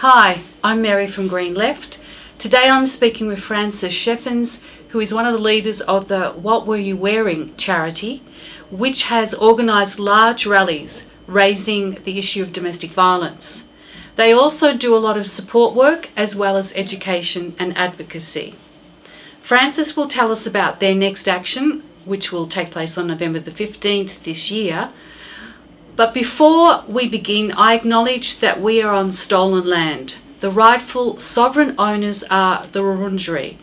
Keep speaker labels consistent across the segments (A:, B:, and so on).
A: Hi, I'm Mary from Green Left. Today I'm speaking with Frances Cheffins, who is one of the leaders of the What Were You Wearing charity, which has organised large rallies raising the issue of domestic violence. They also do a lot of support work as well as education and advocacy. Frances will tell us about their next action, which will take place on November the 15th this year. But before we begin, I acknowledge that we are on stolen land. The rightful sovereign owners are the Wurundjeri.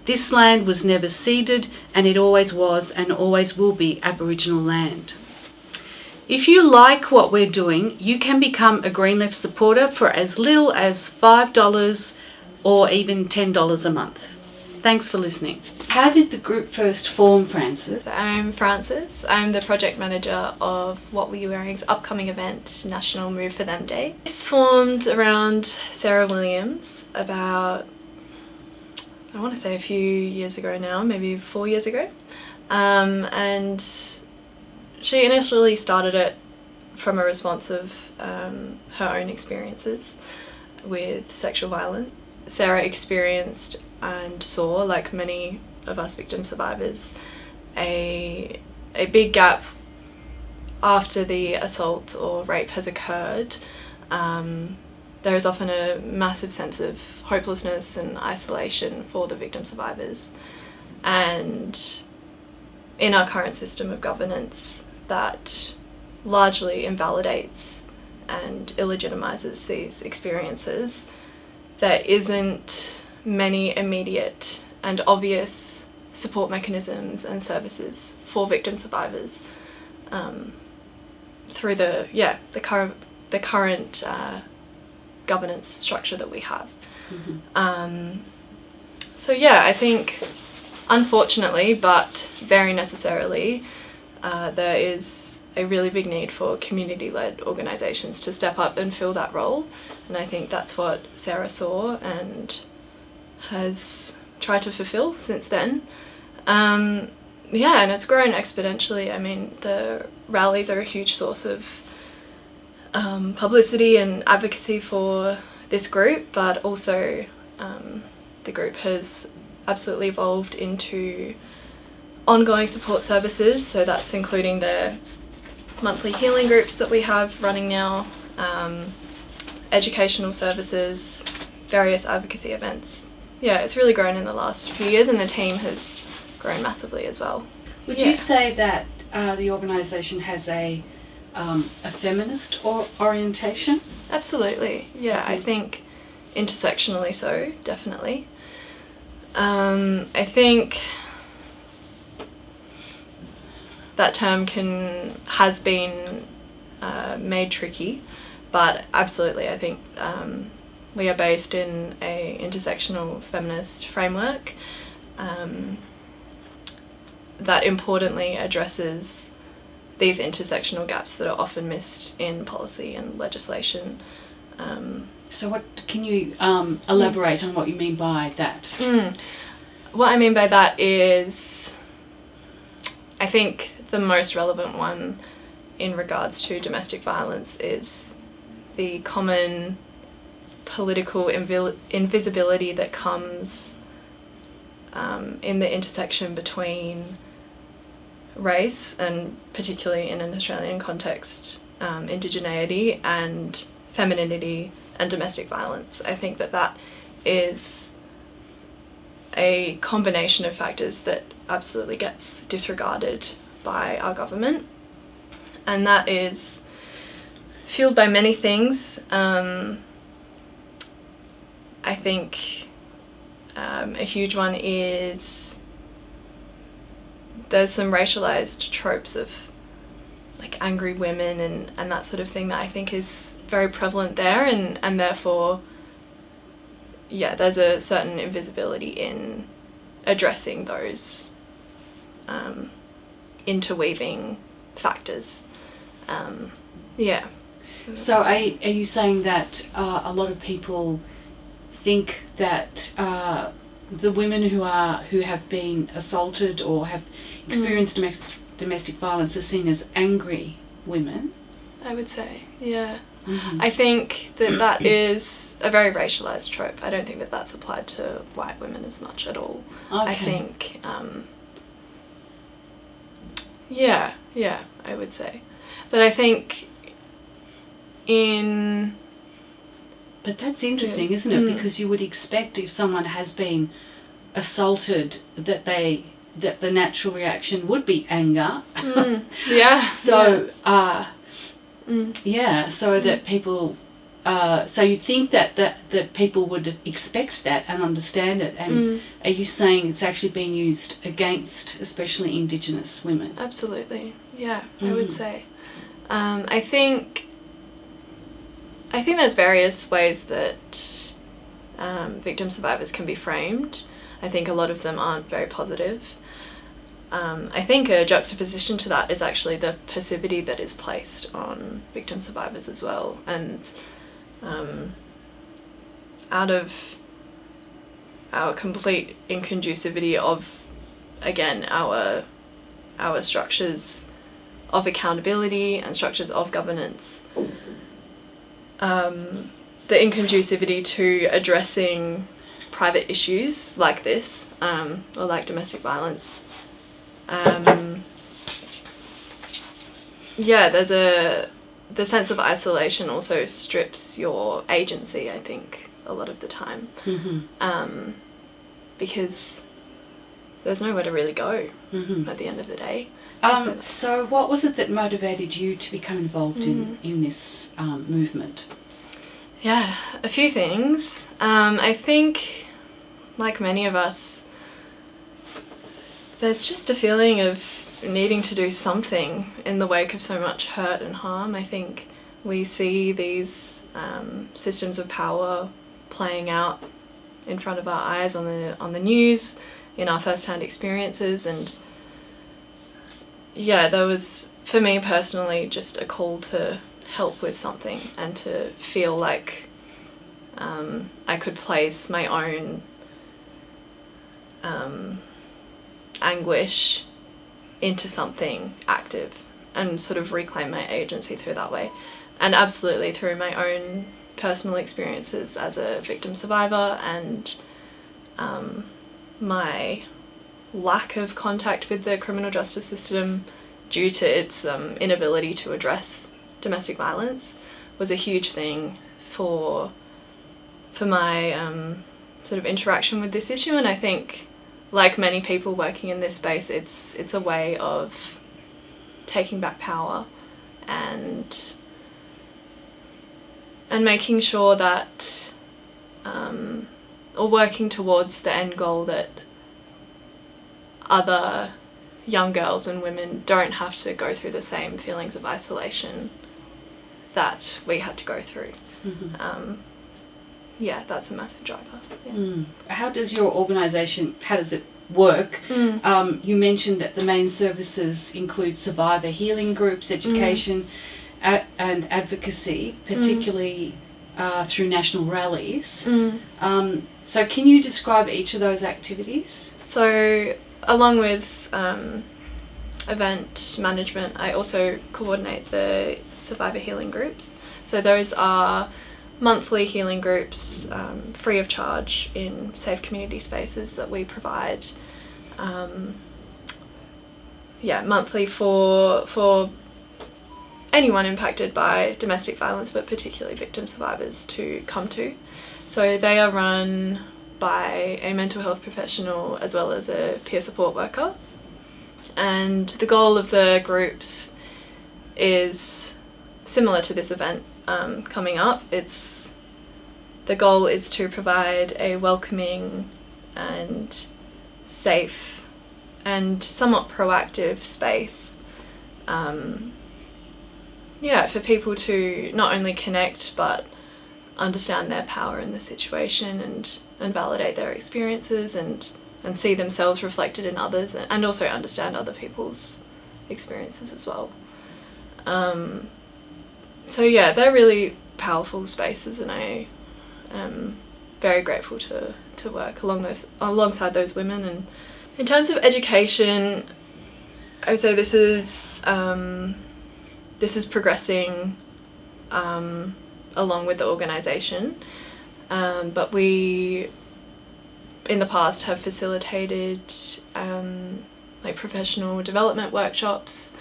A: This land was never ceded, and it always was and always will be Aboriginal land. If you like what we're doing, you can become a Green Left supporter for as little as $5 or even $10 a month. Thanks for listening. How did the group first form, Frances?
B: I'm Frances. I'm the project manager of What Were You Wearing's upcoming event, National Move for Them Day. This formed around Sarah Williams about, I want to say a few years ago now, maybe 4 years ago. And she initially started it from a response of her own experiences with sexual violence. Sarah experienced and saw, like many of us victim survivors, a big gap after the assault or rape has occurred. There is often a massive sense of hopelessness and isolation for the victim survivors, and in our current system of governance that largely invalidates and illegitimises these experiences, there isn't many immediate and obvious support mechanisms and services for victim survivors through the current governance structure that we have. Mm-hmm. I think unfortunately, but very necessarily, there is a really big need for community-led organisations to step up and fill that role, and I think that's what Sarah saw and has tried to fulfill since then. And it's grown exponentially. I mean, the rallies are a huge source of publicity and advocacy for this group, but also the group has absolutely evolved into ongoing support services, so that's including the monthly healing groups that we have running now, educational services, various advocacy events. Yeah, it's really grown in the last few years, and the team has grown massively as well.
A: Would you say that the organisation has a feminist orientation?
B: Absolutely, yeah. I think intersectionally so, definitely. I think that term has been made tricky, but absolutely, I think we are based in a intersectional feminist framework that importantly addresses these intersectional gaps that are often missed in policy and legislation.
A: So what can you elaborate on what you mean by that?
B: What I mean by that is, I think the most relevant one in regards to domestic violence is the common political invisibility that comes in the intersection between race, and particularly in an Australian context, indigeneity and femininity and domestic violence. I think that is a combination of factors that absolutely gets disregarded by our government, and that is fueled by many things. I think a huge one is there's some racialized tropes of like angry women and that sort of thing that I think is very prevalent there, and therefore there's a certain invisibility in addressing those interweaving factors.
A: So are you saying that a lot of people think that the women who have been assaulted or have experienced domestic violence are seen as angry women?
B: I would say, yeah. I think that is a very racialized trope. I don't think that that's applied to white women as much at all.
A: Okay.
B: I think, I would say. But I think
A: But that's interesting, isn't it? Because you would expect if someone has been assaulted that the natural reaction would be anger.
B: Yeah.
A: So, so that people, so you'd think that people would expect that and understand it. And are you saying it's actually being used against, especially Indigenous women?
B: Absolutely. Yeah, I would say. I think there's various ways that victim survivors can be framed. I think a lot of them aren't very positive. I think a juxtaposition to that is actually the passivity that is placed on victim survivors as well. And out of our complete inconducivity of, again, our structures of accountability and structures of governance, the inconducivity to addressing private issues like this, or like domestic violence. The sense of isolation also strips your agency, I think, a lot of the time. Because there's nowhere to really go at the end of the day.
A: So what was it that motivated you to become involved in this movement?
B: Yeah, a few things. I think, like many of us, there's just a feeling of needing to do something in the wake of so much hurt and harm. I think we see these systems of power playing out in front of our eyes on the news, in our first-hand experiences, and there was, for me personally, just a call to help with something and to feel like I could place my own anguish into something active and sort of reclaim my agency through that way. And absolutely through my own personal experiences as a victim survivor and my lack of contact with the criminal justice system due to its inability to address domestic violence was a huge thing for my sort of interaction with this issue. And I think, like many people working in this space, it's a way of taking back power and making sure that or working towards the end goal that other young girls and women don't have to go through the same feelings of isolation that we had to go through. That's a massive driver.
A: How does your organisation, how does it work? You mentioned that the main services include survivor healing groups, education and advocacy, particularly through national rallies. So can you describe each of those activities?
B: So along with event management, I also coordinate the survivor healing groups. So those are monthly healing groups, free of charge, in safe community spaces that we provide monthly for anyone impacted by domestic violence, but particularly victim survivors, to come to. So they are run by a mental health professional as well as a peer support worker. And the goal of the groups is similar to this event coming up. The goal is to provide a welcoming and safe and somewhat proactive space for people to not only connect but understand their power in the situation and validate their experiences and see themselves reflected in others, and also understand other people's experiences as well. They're really powerful spaces, and I am very grateful to work alongside those women. And in terms of education, I would say this is progressing along with the organisation. But we, in the past, have facilitated like professional development workshops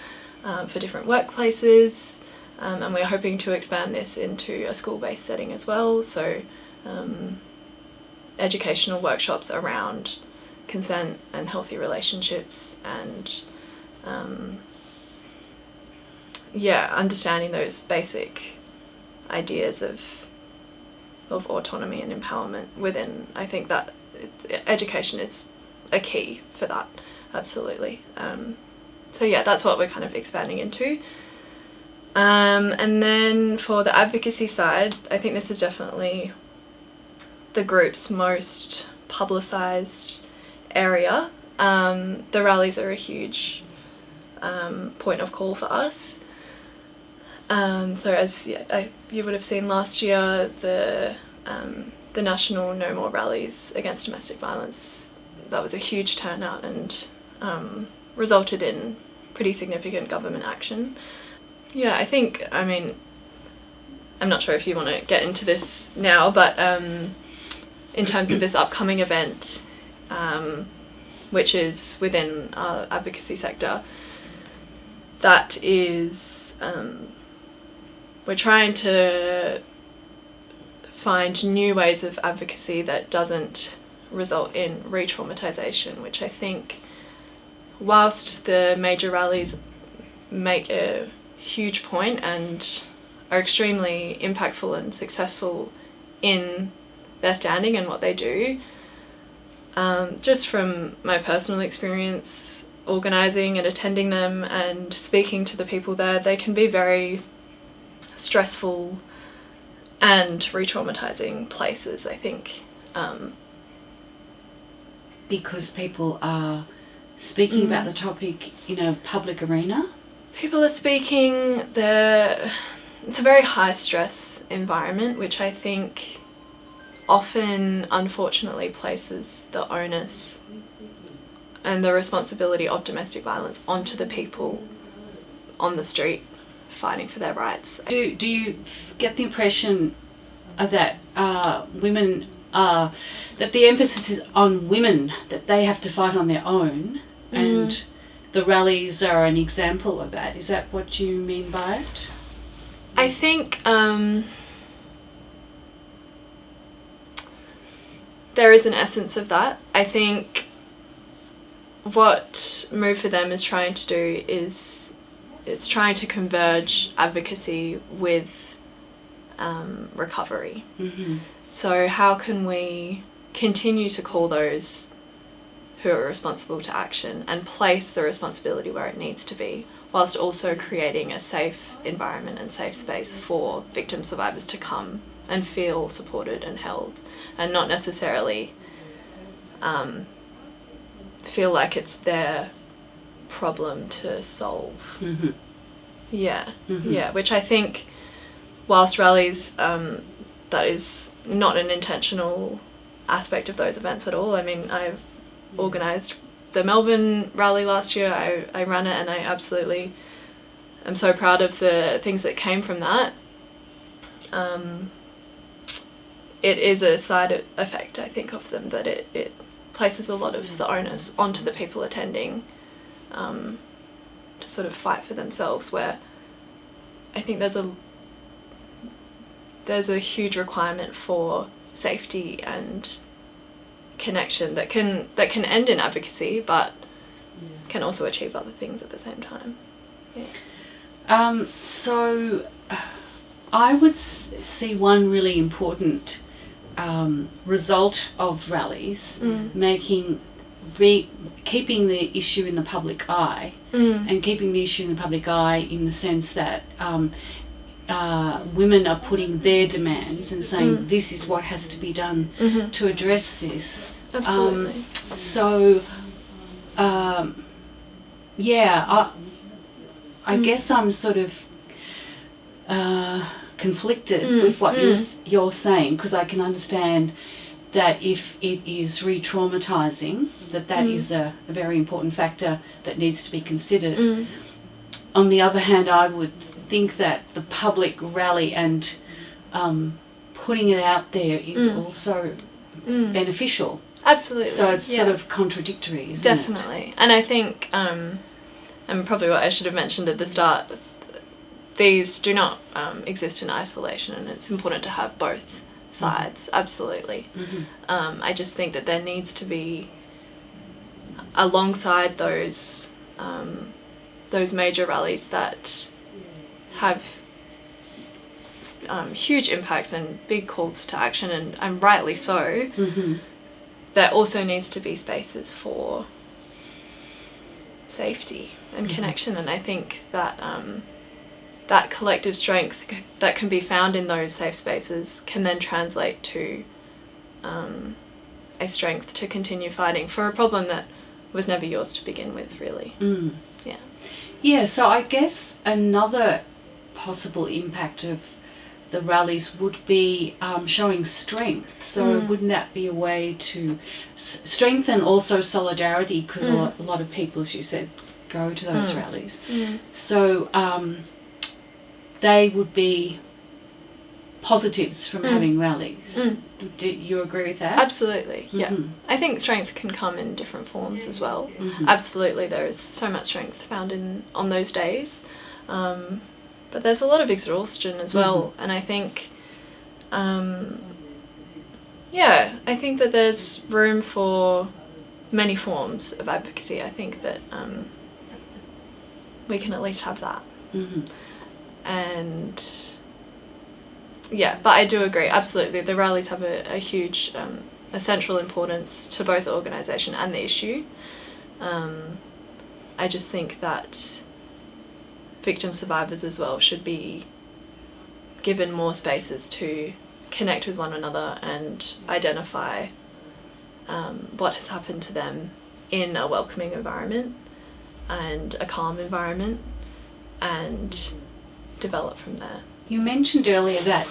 B: for different workplaces, and we're hoping to expand this into a school-based setting as well. So educational workshops around consent and healthy relationships, and understanding those basic ideas of autonomy and empowerment within. I think that education is a key for that, absolutely. So yeah, that's what we're kind of expanding into. And then for the advocacy side, I think this is definitely the group's most publicised area. The rallies are a huge point of call for us. So as you would have seen last year, the national No More rallies against domestic violence, that was a huge turnout and resulted in pretty significant government action. Yeah, I think, I mean, I'm not sure if you want to get into this now, but in terms of this upcoming event, which is within our advocacy sector, that is, we're trying to find new ways of advocacy that doesn't result in re-traumatisation, which I think, whilst the major rallies make a huge point and are extremely impactful and successful in their standing and what they do, just from my personal experience organising and attending them and speaking to the people there, they can be very stressful and re-traumatising places, I think.
A: Because people are speaking about the topic in a public arena?
B: People are speaking, it's a very high stress environment, which I think often, unfortunately, places the onus and the responsibility of domestic violence onto the people on the street fighting for their rights.
A: Do you get the impression that women that the emphasis is on women, that they have to fight on their own, and the rallies are an example of that? Is that what you mean by it?
B: I think there is an essence of that. I think what Move for Them is trying to do is it's trying to converge advocacy with recovery. So how can we continue to call those who are responsible to action and place the responsibility where it needs to be, whilst also creating a safe environment and safe space for victim survivors to come and feel supported and held, and not necessarily feel like it's their problem to solve. Yeah, which I think, whilst rallies, that is not an intentional aspect of those events at all. I mean, I've organised the Melbourne rally last year. I ran it, and I absolutely am so proud of the things that came from that. It is a side effect, I think, of them, that it places a lot of the onus onto the people attending to sort of fight for themselves, where I think there's a huge requirement for safety and connection that can end in advocacy, but can also achieve other things at the same time.
A: So I would see one really important result of rallies keeping the issue in the public eye, and keeping the issue in the public eye in the sense that women are putting their demands and saying this is what has to be done to address this.
B: Absolutely.
A: I guess I'm sort of conflicted with what you're saying, because I can understand that if it is re-traumatising, that is a very important factor that needs to be considered. On the other hand, I would think that the public rally and putting it out there is also beneficial.
B: Absolutely.
A: So it's sort of contradictory, isn't
B: Definitely. And I think, and probably what I should have mentioned at the start, these do not exist in isolation, and it's important to have both sides. Absolutely. I just think that there needs to be, alongside those major rallies that have huge impacts and big calls to action, and rightly so, there also needs to be spaces for safety and connection. And I think that that collective strength that can be found in those safe spaces can then translate to a strength to continue fighting for a problem that was never yours to begin with, really. Yeah,
A: so I guess another possible impact of the rallies would be showing strength. So wouldn't that be a way to strengthen also solidarity, because a lot of people, as you said, go to those rallies. So they would be positives from having rallies. Do you agree with that?
B: Absolutely, yeah. I think strength can come in different forms as well. Absolutely, there is so much strength found on those days. But there's a lot of exhaustion as well, and I think, I think that there's room for many forms of advocacy. I think that we can at least have that. And but I do agree, absolutely, the rallies have a huge, essential importance to both the organisation and the issue. I just think that victim survivors as well should be given more spaces to connect with one another and identify what has happened to them in a welcoming environment and a calm environment, and develop from there.
A: You mentioned earlier that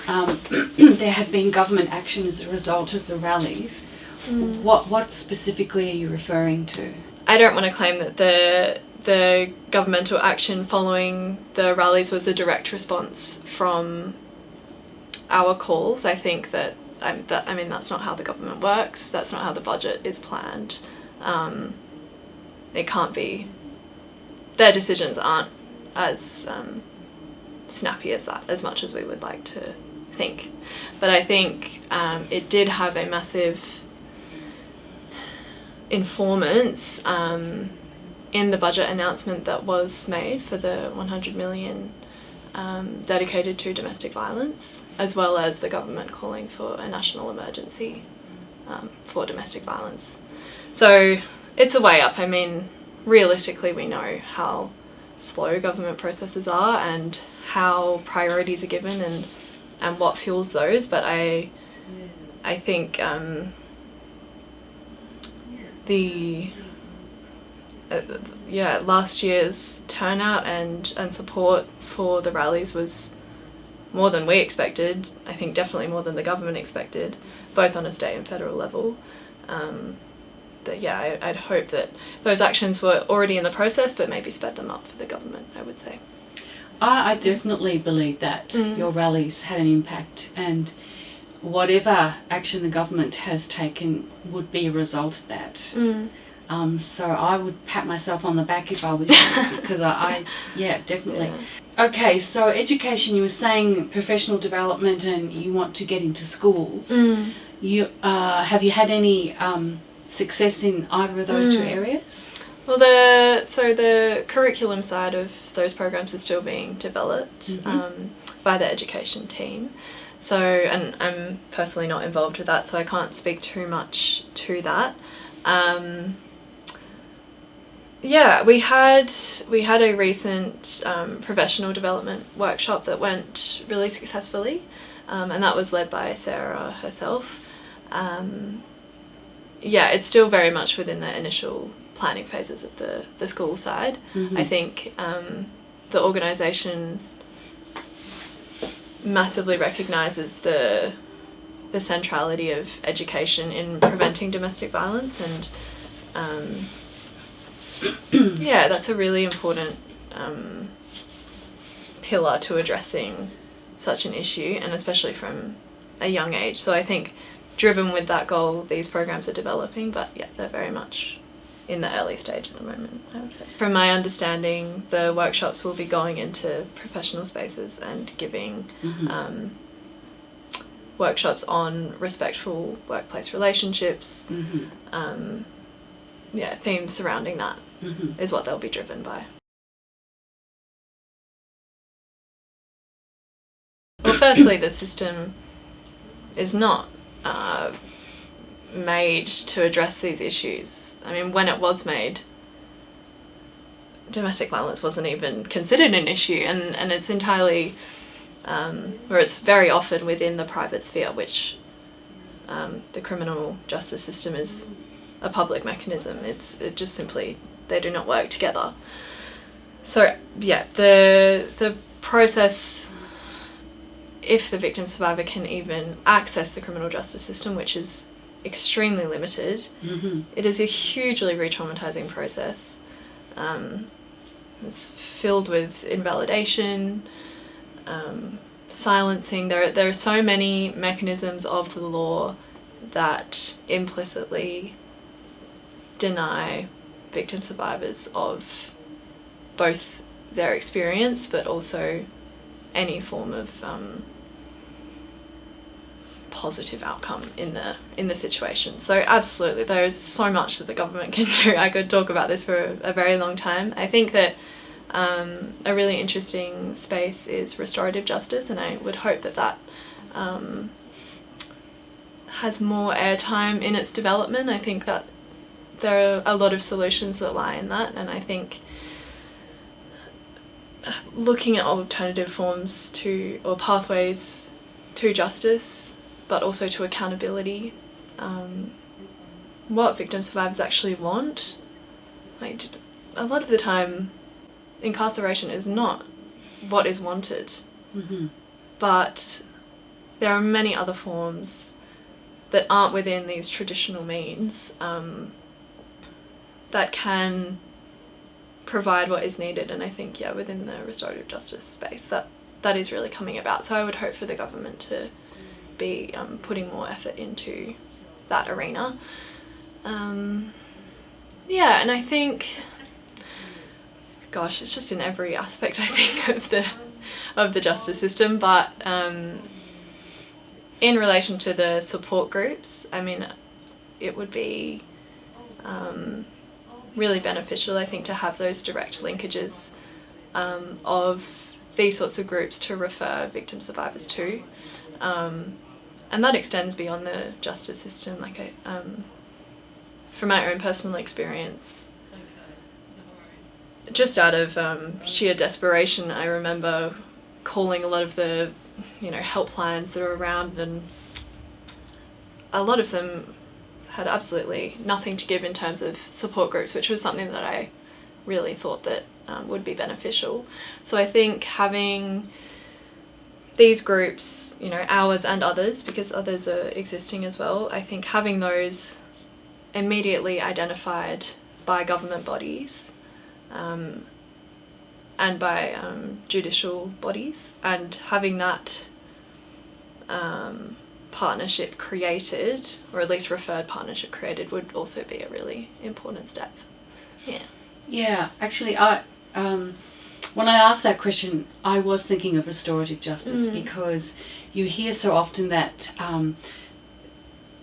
A: there had been government action as a result of the rallies. What specifically are you referring to?
B: I don't want to claim that the governmental action following the rallies was a direct response from our calls. I think that, that's not how the government works. That's not how the budget is planned. It can't be. Their decisions aren't as snappy as that, as much as we would like to think. But I think it did have a massive informance in the budget announcement that was made for the 100 million dedicated to domestic violence, as well as the government calling for a national emergency for domestic violence. So it's a way up. I mean, realistically, we know how slow government processes are and how priorities are given and what fuels those, but I think last year's turnout and support for the rallies was more than we expected. I think definitely more than the government expected, both on a state and federal level. I'd hope that those actions were already in the process, but maybe sped them up for the government, I would say.
A: I definitely believe that your rallies had an impact, and whatever action the government has taken would be a result of that. So I would pat myself on the back if I was you, because I definitely. Yeah. Okay, so education, you were saying professional development and you want to get into schools. You have you had any success in either of those two areas? Well,
B: the curriculum side of those programs is still being developed by the education team. So, and I'm personally not involved with that, so I can't speak too much to that. We had a recent professional development workshop that went really successfully, and that was led by Sarah herself. It's still very much within the initial planning phases of the school side. I think the organisation massively recognises the centrality of education in preventing domestic violence, and that's a really important pillar to addressing such an issue, and especially from a young age. So I think driven with that goal, these programs are developing, but yeah, they're very much in the early stage at the moment, I would say. From my understanding, the workshops will be going into professional spaces and giving workshops on respectful workplace relationships. Themes surrounding that is what they'll be driven by. Well, firstly, the system is not made to address these issues. I mean, when it was made, domestic violence wasn't even considered an issue, and it's entirely, or it's very often within the private sphere, which the criminal justice system is a public mechanism. It just simply, they do not work together. So yeah, the process, if the victim survivor can even access the criminal justice system, which is extremely limited, it is a hugely re-traumatizing process. It's filled with invalidation, silencing. There are so many mechanisms of the law that implicitly deny victim survivors of both their experience but also any form of positive outcome in the situation. So absolutely, there's so much that the government can do. I could talk about this for a very long time. I think that a really interesting space is restorative justice, and I would hope that has more airtime in its development. I think that there are a lot of solutions that lie in that, and I think looking at alternative forms to, or pathways to justice, but also to accountability, what victim survivors actually want. Like, a lot of the time, incarceration is not what is wanted, but there are many other forms that aren't within these traditional means that can provide what is needed, and I think within the restorative justice space that is really coming about. So I would hope for the government to be putting more effort into that arena. And I think, gosh, it's just in every aspect, I think, of the justice system, but in relation to the support groups, I mean, it would be really beneficial, I think, to have those direct linkages of these sorts of groups to refer victim survivors to, and that extends beyond the justice system. Like, from my own personal experience, just out of sheer desperation, I remember calling a lot of the helplines that are around, and a lot of them had absolutely nothing to give in terms of support groups, which was something that I really thought that would be beneficial. So I think having these groups, ours and others, because others are existing as well, I think having those immediately identified by government bodies and by judicial bodies, and having that partnership created, or at least referred partnership created, would also be a really important step.
A: Yeah, actually, when I asked that question, I was thinking of restorative justice, because you hear so often that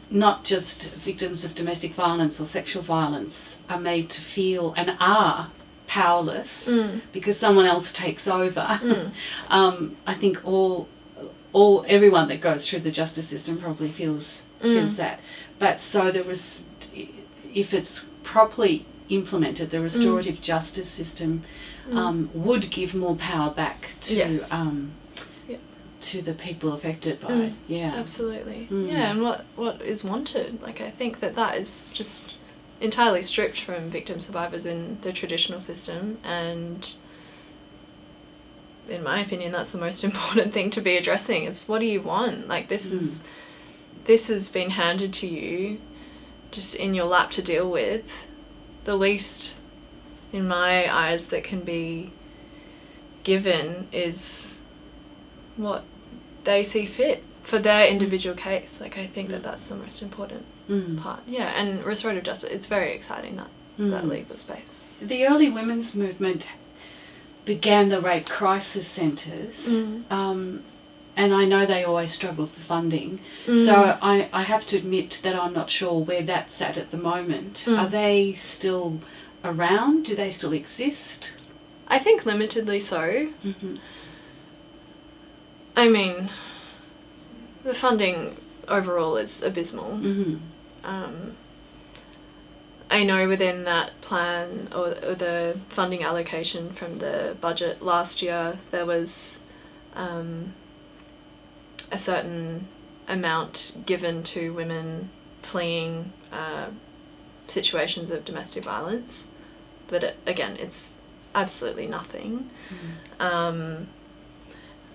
A: not just victims of domestic violence or sexual violence are made to feel and are powerless because someone else takes over. I think everyone that goes through the justice system probably feels that. But so if it's properly implemented, the restorative justice system would give more power back to to the people affected by it. Absolutely. And what is wanted, like, I think that is just entirely stripped from victim survivors in the traditional system, and in my opinion that's the most important thing to be addressing, is what do you want? Like, this has been handed to you just in your lap to deal with. The least, in my eyes, that can be
B: given is what they see fit for their individual case. Like, I think that that's the most important part. Yeah, and restorative justice, it's very exciting, that legal space.
A: The early women's movement began the rape crisis centres, and I know they always struggled for funding, so I have to admit that I'm not sure where that's at the moment. Are they still around? Do they still exist?
B: I think limitedly so. I mean, the funding overall is abysmal. I know within that plan or the funding allocation from the budget last year, there was a certain amount given to women fleeing situations of domestic violence, but again, it's absolutely nothing.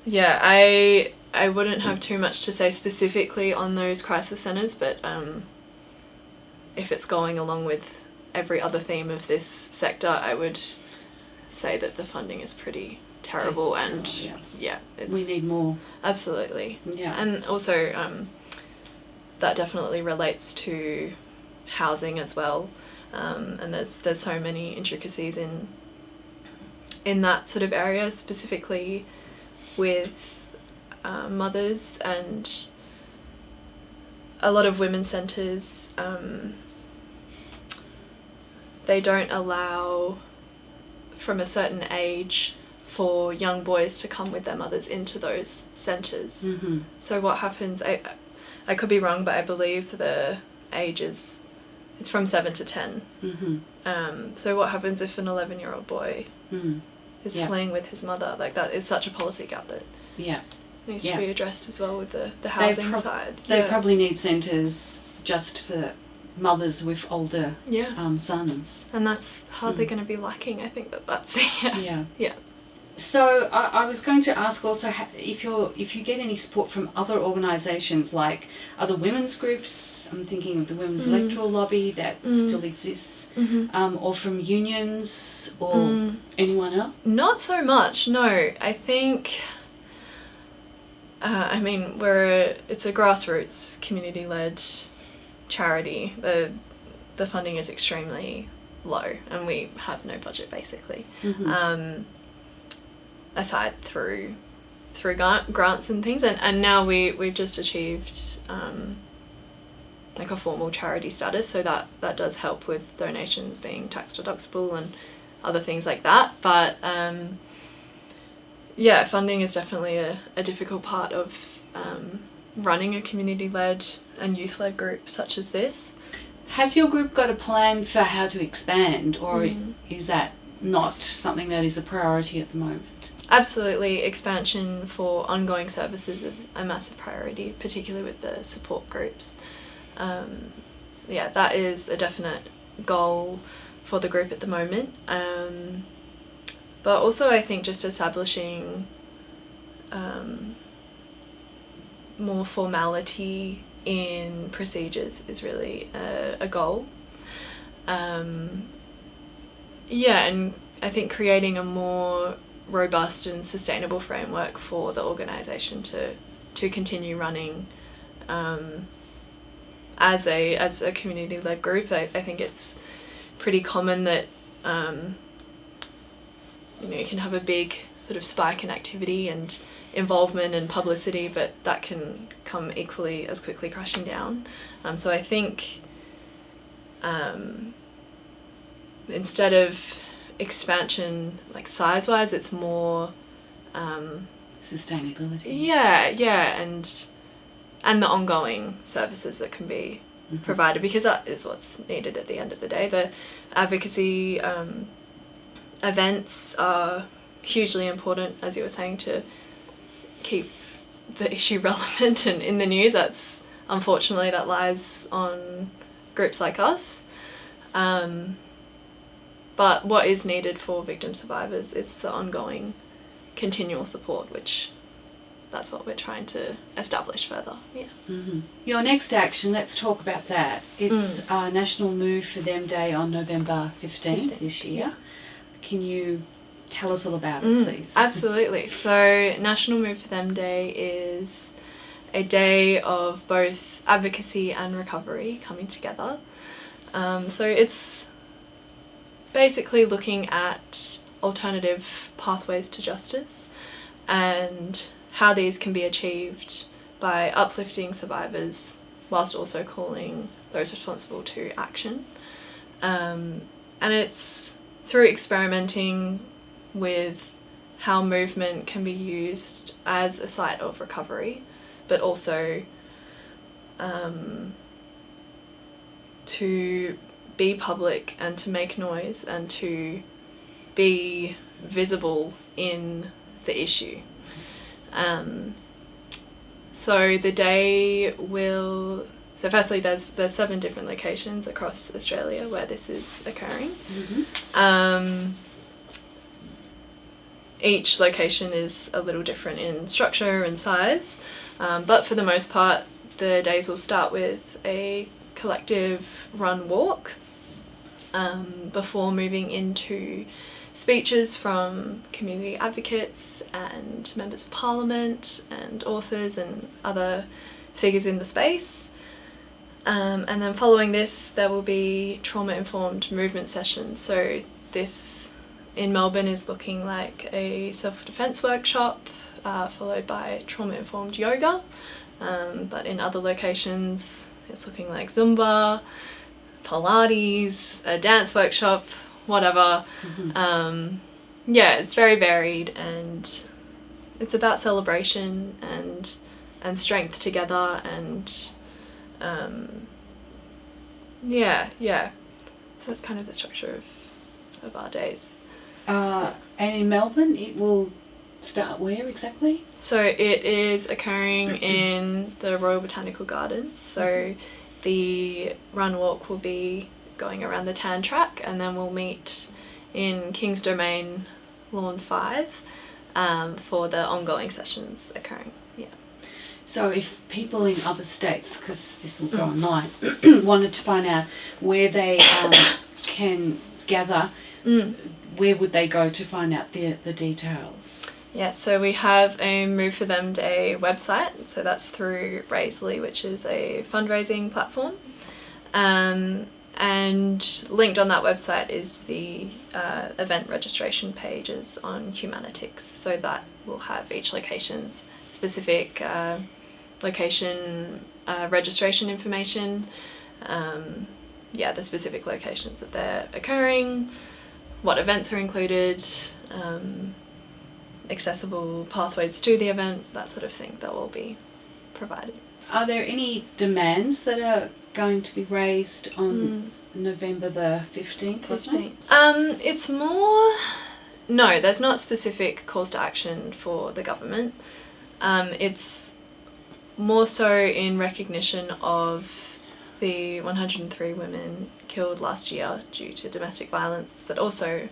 B: Yeah, I wouldn't have too much to say specifically on those crisis centres, but if it's going along with every other theme of this sector, I would say that the funding is pretty terrible, and
A: we need more.
B: Absolutely. Yeah. And also that definitely relates to housing as well, and there's so many intricacies in that sort of area, specifically with mothers, and a lot of women's centres, they don't allow from a certain age for young boys to come with their mothers into those centres. So what happens, I could be wrong, but I believe the age it's from 7 to 10. So what happens if an 11-year-old boy is fleeing with his mother? Like, that is such a policy gap that needs to be addressed as well with the housing side.
A: They probably need centres just for mothers with older sons.
B: And that's hardly going to be lacking. I think that's
A: So I was going to ask also if you get any support from other organisations, like other women's groups. I'm thinking of the Women's Electoral Lobby that still exists, or from unions or anyone else.
B: Not so much. No, I think. I mean, it's a grassroots, community-led charity. The funding is extremely low, and we have no budget basically. Aside through grants and things, and now we've just achieved like a formal charity status, so that does help with donations being tax deductible and other things like that. But funding is definitely a difficult part of running a community-led and youth-led group such as this.
A: Has your group got a plan for how to expand, or is that not something that is a priority at the moment?
B: Absolutely, expansion for ongoing services is a massive priority, particularly with the support groups. That is a definite goal for the group at the moment. But also I think just establishing more formality in procedures is really a goal. And I think creating a more robust and sustainable framework for the organisation to continue running as a community-led group. I think it's pretty common that you can have a big sort of spike in activity and involvement and publicity, but that can come equally as quickly crashing down. So I think instead of expansion like size-wise, it's more
A: sustainability.
B: And the ongoing services that can be provided, because that is what's needed at the end of the day. The advocacy events are hugely important, as you were saying, to keep the issue relevant and in the news. That's unfortunately that lies on groups like us. But what is needed for victim survivors, it's the ongoing continual support, which that's what we're trying to establish further.
A: Your next action, let's talk about that. It's National Move for Them Day on November 15th this year. Can you tell us all about it, please.
B: Absolutely. So National Move for Them Day is a day of both advocacy and recovery coming together. So it's basically looking at alternative pathways to justice and how these can be achieved by uplifting survivors whilst also calling those responsible to action. And it's through experimenting with how movement can be used as a site of recovery, but also to be public and to make noise and to be visible in the issue. So the day will... So firstly, there's 7 different locations across Australia where this is occurring. Each location is a little different in structure and size, but for the most part, the days will start with a collective run walk before moving into speeches from community advocates and members of parliament and authors and other figures in the space. And then following this, there will be trauma-informed movement sessions. So this in Melbourne is looking like a self-defense workshop, followed by trauma-informed yoga. But in other locations, it's looking like Zumba, Pilates, a dance workshop, whatever. Yeah, it's very varied, and it's about celebration and strength together, and yeah. So that's kind of the structure of our days.
A: And in Melbourne, it will start where exactly?
B: So it is occurring in the Royal Botanical Gardens. So the run walk will be going around the Tan track, and then we'll meet in King's Domain, Lawn 5, for the ongoing sessions occurring. Yeah.
A: So if people in other states, because this will go online, wanted to find out where they can gather, where would they go to find out the details?
B: Yeah, so we have a Move for Them Day website, so that's through Raisley, which is a fundraising platform. And linked on that website is the event registration pages on Humanitics, so that will have each location's specific location registration information, the specific locations that they're occurring, what events are included, accessible pathways to the event, that sort of thing, that will be provided.
A: Are there any demands that are going to be raised on November the 15th?
B: 15th. It's more... No, there's not specific calls to action for the government. It's more so in recognition of the 103 women killed last year due to domestic violence, but also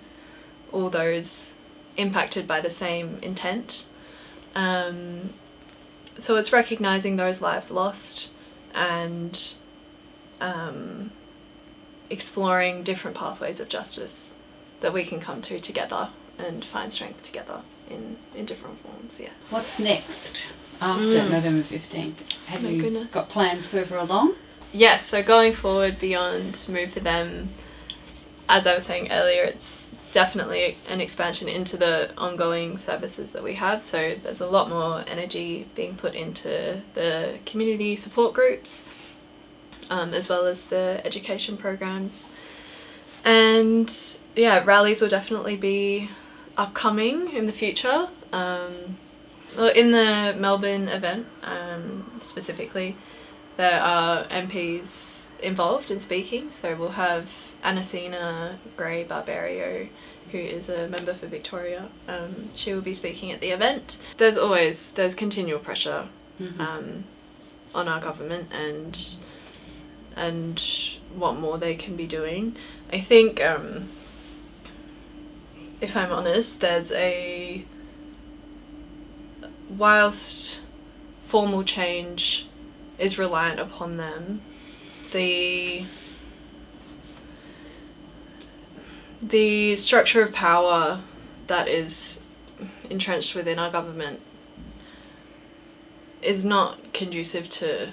B: all those impacted by the same intent. So it's recognising those lives lost and exploring different pathways of justice that we can come to together and find strength together in different forms. Yeah.
A: What's next after November 15th? Have you got plans further along?
B: Yes, so going forward beyond Move for Them, as I was saying earlier, it's definitely an expansion into the ongoing services that we have. So there's a lot more energy being put into the community support groups, as well as the education programs. And yeah, rallies will definitely be upcoming in the future. Well, in the Melbourne event specifically, there are MPs involved in speaking. So we'll have Anasina Gray Barbario, who is a member for Victoria. She will be speaking at the event. There's continual pressure on our government and what more they can be doing. I think, if I'm honest, whilst formal change is reliant upon them, the structure of power that is entrenched within our government is not conducive to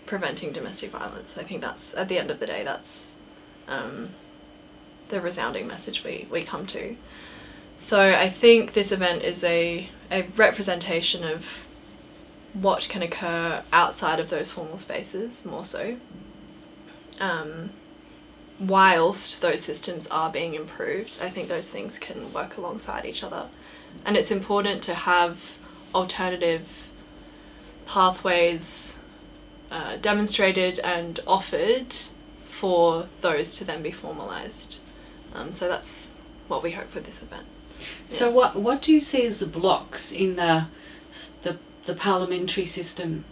B: preventing domestic violence. I think that's, at the end of the day, that's the resounding message we come to. So I think this event is a representation of what can occur outside of those formal spaces, more so, whilst those systems are being improved. I think those things can work alongside each other, and it's important to have alternative pathways demonstrated and offered for those to then be formalised. So that's what we hope with this event.
A: So what do you see as the blocks in the parliamentary system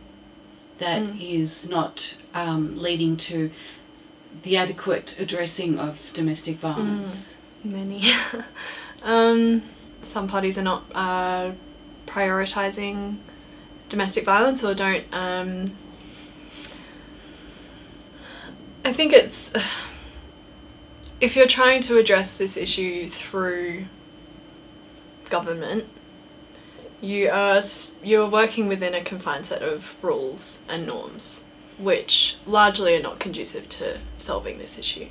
A: that is not leading to the adequate addressing of domestic violence?
B: Many. Some parties are not prioritising domestic violence, or don't. I think it's, if you're trying to address this issue through government, you're working within a confined set of rules and norms, which largely are not conducive to solving this issue.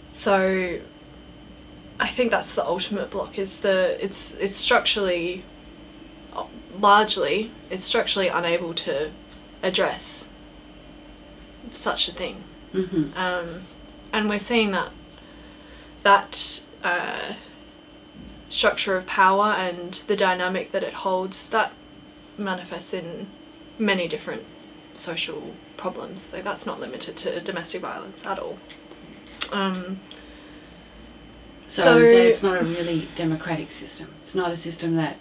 B: So I think that's the ultimate block, is it's structurally, largely, it's structurally unable to address such a thing. And we're seeing that structure of power and the dynamic that it holds, that manifests in many different social problems. Like, that's not limited to domestic violence at all.
A: So it's not a really democratic system. It's not a system that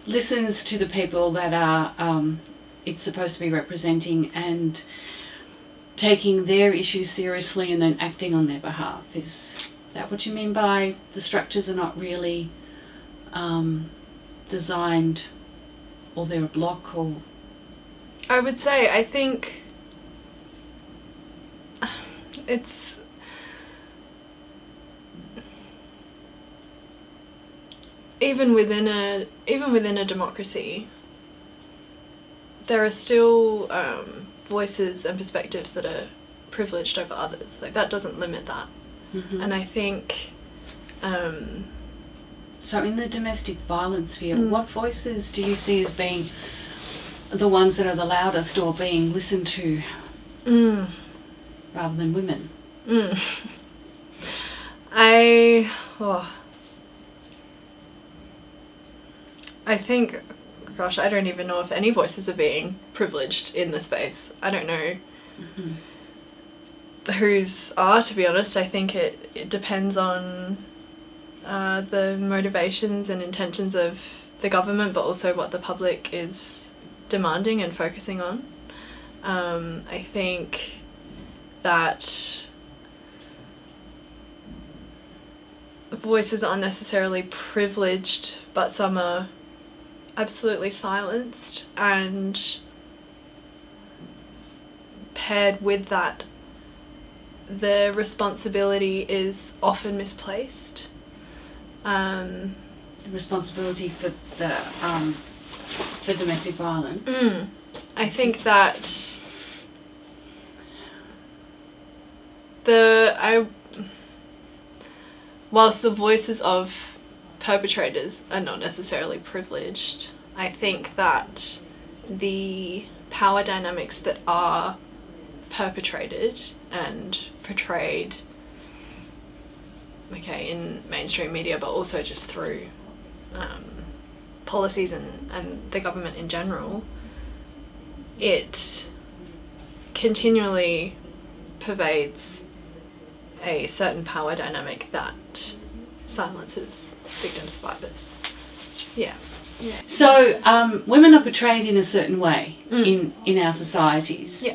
A: listens to the people that are it's supposed to be representing and taking their issues seriously and then acting on their behalf. Is that what you mean by the structures are not really designed, or they're a block? Or
B: I would say, I think it's even within a democracy, there are still voices and perspectives that are privileged over others. Like, that doesn't limit that. And I think
A: so in the domestic violence sphere, what voices do you see as being the ones that are the loudest or being listened to rather than women?
B: I think, gosh, I don't even know if any voices are being privileged in the space. I don't know whose are, to be honest. I think it depends on the motivations and intentions of the government, but also what the public is demanding and focusing on. I think that voices aren't necessarily privileged, but some are absolutely silenced, and paired with that, the responsibility is often misplaced.
A: The responsibility for domestic violence.
B: I think that whilst the voices of perpetrators are not necessarily privileged, I think that the power dynamics that are perpetrated and portrayed, in mainstream media, but also just through policies and the government in general, it continually pervades a certain power dynamic that silences victim survivors.
A: So women are portrayed in a certain way in our societies.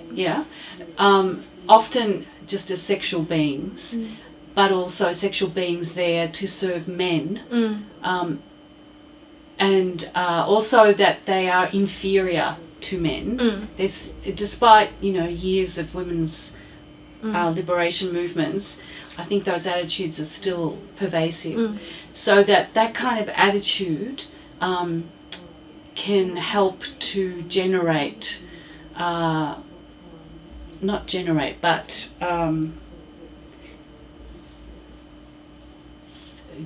A: Often just as sexual beings, but also sexual beings there to serve men, and also that they are inferior to men. There's, despite years of women's liberation movements, I think those attitudes are still pervasive. So that kind of attitude can help to generate, not generate, but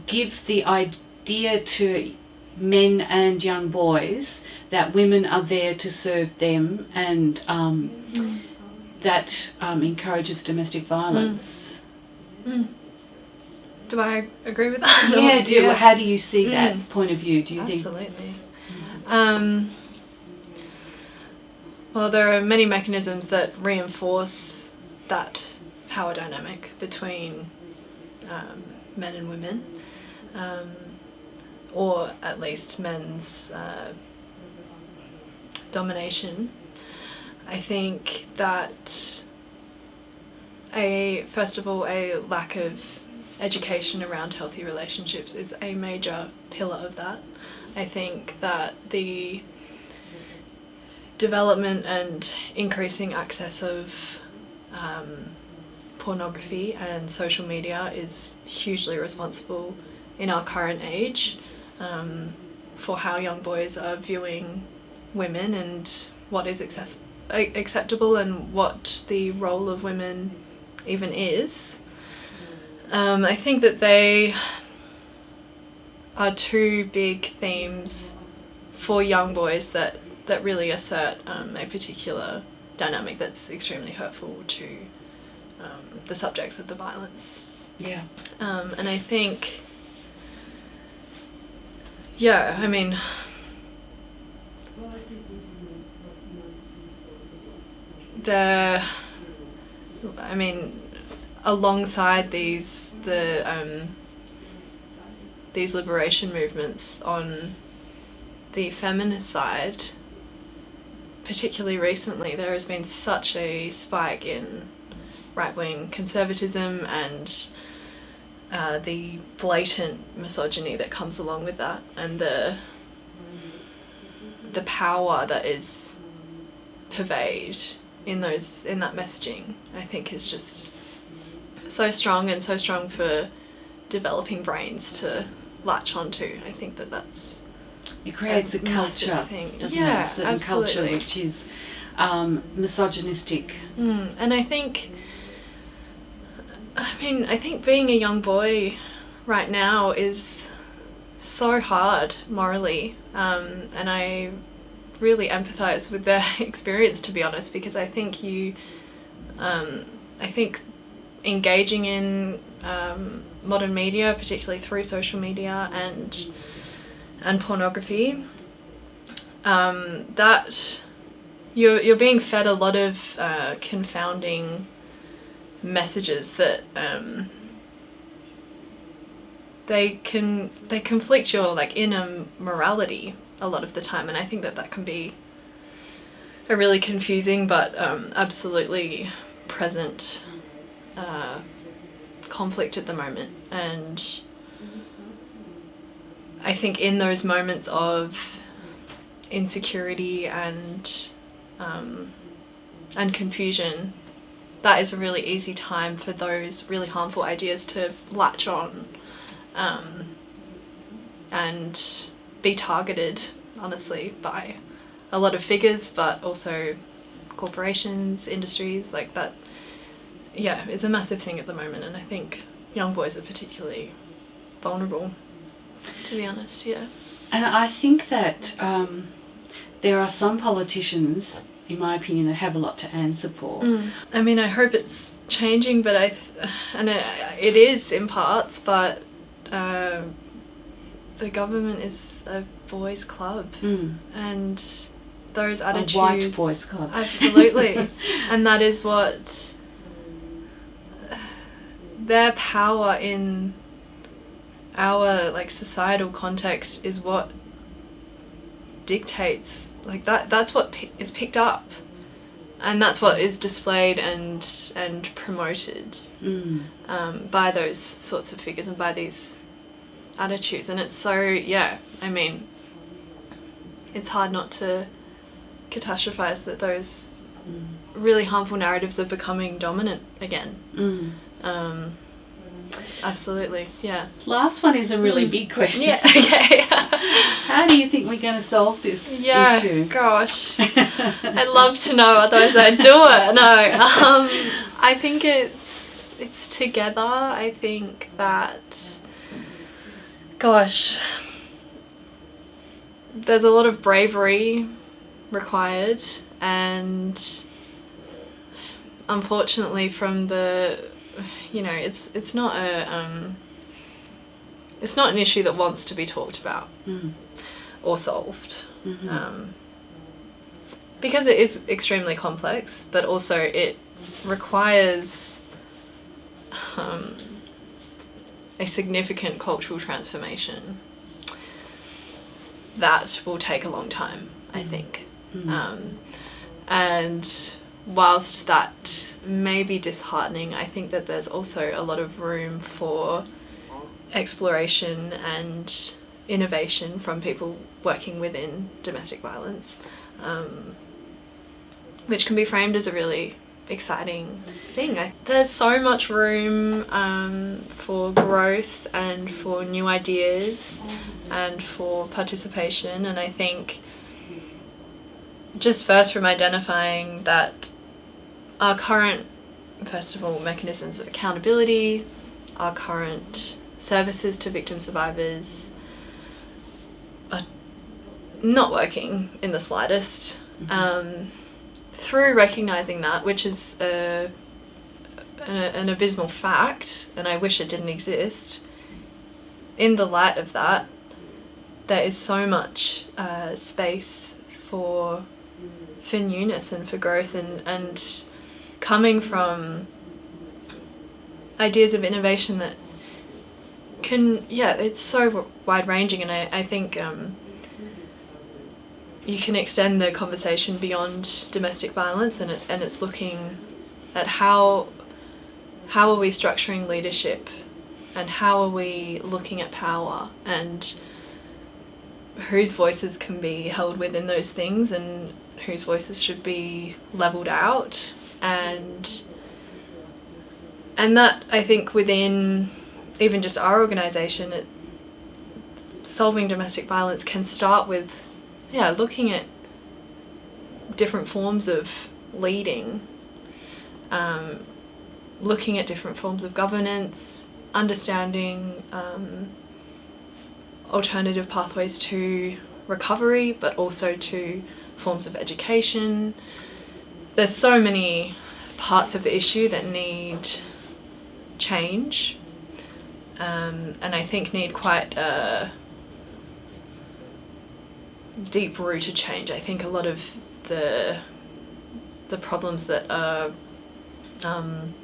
A: give the idea to men and young boys that women are there to serve them, and that encourages domestic violence.
B: Do I agree with that?
A: Yeah, how do you see that point of view? Do you think?
B: Absolutely. Well, there are many mechanisms that reinforce that power dynamic between men and women, or at least men's domination. I think that first of all, a lack of education around healthy relationships is a major pillar of that. I think that the development and increasing access of pornography and social media is hugely responsible in our current age for how young boys are viewing women and what is acceptable and what the role of women even is. I think that they are two big themes for young boys that really assert a particular dynamic that's extremely hurtful to the subjects of the violence.
A: Yeah.
B: And I think, yeah, I mean, alongside these liberation movements on the feminist side, particularly recently, there has been such a spike in right-wing conservatism and the blatant misogyny that comes along with that, and the power that is purveyed in that messaging, I think, is just so strong, and so strong for developing brains to latch onto. I think that's
A: it creates a culture, doesn't it? A certain
B: absolutely.
A: Culture which is misogynistic.
B: And I think being a young boy right now is so hard morally, and I really empathise with their experience, to be honest, because I think engaging in modern media, particularly through social media and pornography, that you're being fed a lot of confounding messages that they conflict your inner morality a lot of the time, and I think that can be a really confusing but absolutely present conflict at the moment. And I think in those moments of insecurity and confusion, that is a really easy time for those really harmful ideas to latch on and be targeted, honestly, by a lot of figures, but also corporations, industries, like that. Yeah, is a massive thing at the moment, and I think young boys are particularly vulnerable, to be honest. Yeah.
A: And I think that there are some politicians, in my opinion, that have a lot to answer for.
B: I mean, I hope it's changing, but it is in parts, but the government is a boys' club, and those attitudes.
A: A white boys' club.
B: Absolutely. And that is what their power in our societal context is, what dictates that's what is picked up, and that's what is displayed and promoted by those sorts of figures and by these attitudes. And it's so, yeah, I mean, it's hard not to catastrophize that those really harmful narratives are becoming dominant again. Absolutely, yeah.
A: Last one is a really big question.
B: Yeah, okay.
A: How do you think we're going to solve this issue?
B: Gosh. I'd love to know, otherwise I'd do it. No, I think it's together. I think that, gosh, there's a lot of bravery required, and unfortunately from the, it's not an issue that wants to be talked about or solved, because it is extremely complex, but also it requires a significant cultural transformation that will take a long time, I think. And whilst that may be disheartening, I think that there's also a lot of room for exploration and innovation from people working within domestic violence, which can be framed as a really exciting thing. There's so much room for growth and for new ideas and for participation, and I think just first from identifying that our current, first of all, mechanisms of accountability, our current services to victim survivors are not working in the slightest. Through recognising that, which is an abysmal fact, and I wish it didn't exist, in the light of that, there is so much space for newness and for growth, and coming from ideas of innovation that can, it's so wide-ranging, and I think you can extend the conversation beyond domestic violence, and it's looking at how are we structuring leadership, and how are we looking at power, and whose voices can be held within those things, and whose voices should be levelled out, and that, I think, within even just our organisation, solving domestic violence can start with looking at different forms of leading, looking at different forms of governance, understanding alternative pathways to recovery, but also to forms of education. There's so many parts of the issue that need change, and I think need quite a deep-rooted change. I think a lot of the problems that are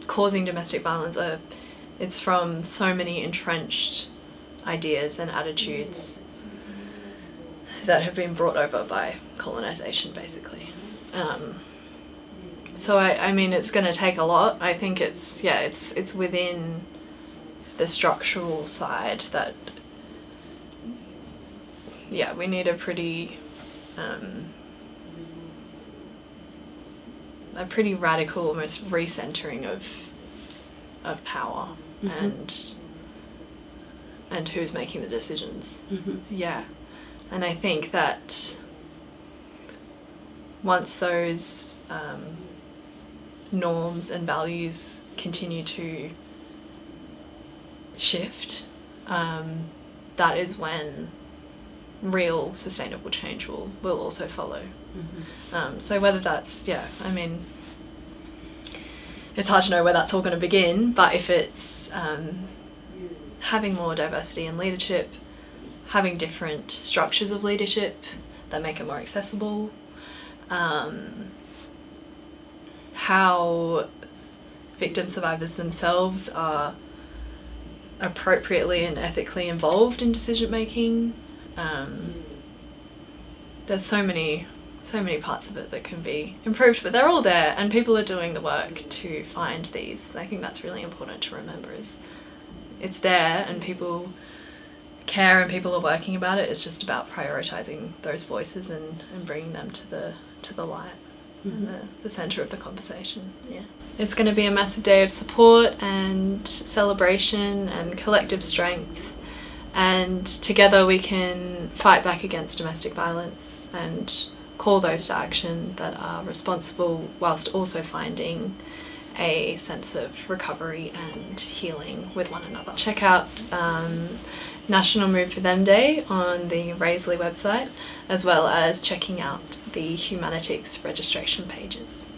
B: causing domestic violence it's from so many entrenched ideas and attitudes that have been brought over by colonisation, basically. So I mean, it's going to take a lot. I think it's within the structural side that we need a pretty radical, almost recentering of power and who's making the decisions. And I think that once those norms and values continue to shift, that is when real sustainable change will also follow. So whether that's, I mean, it's hard to know where that's all going to begin, but if it's having more diversity in leadership, having different structures of leadership that make it more accessible, how victim survivors themselves are appropriately and ethically involved in decision making. There's so many parts of it that can be improved, but they're all there, and people are doing the work to find these. I think that's really important to remember, is it's there and people care and people are working about it. It's just about prioritising those voices and bringing them to the light. and the centre of the conversation. Yeah. It's going to be a massive day of support and celebration and collective strength, and together we can fight back against domestic violence and call those to action that are responsible, whilst also finding a sense of recovery and healing with one another. Check out National Move for Them Day on the Raisley website, as well as checking out the Humanitics registration pages.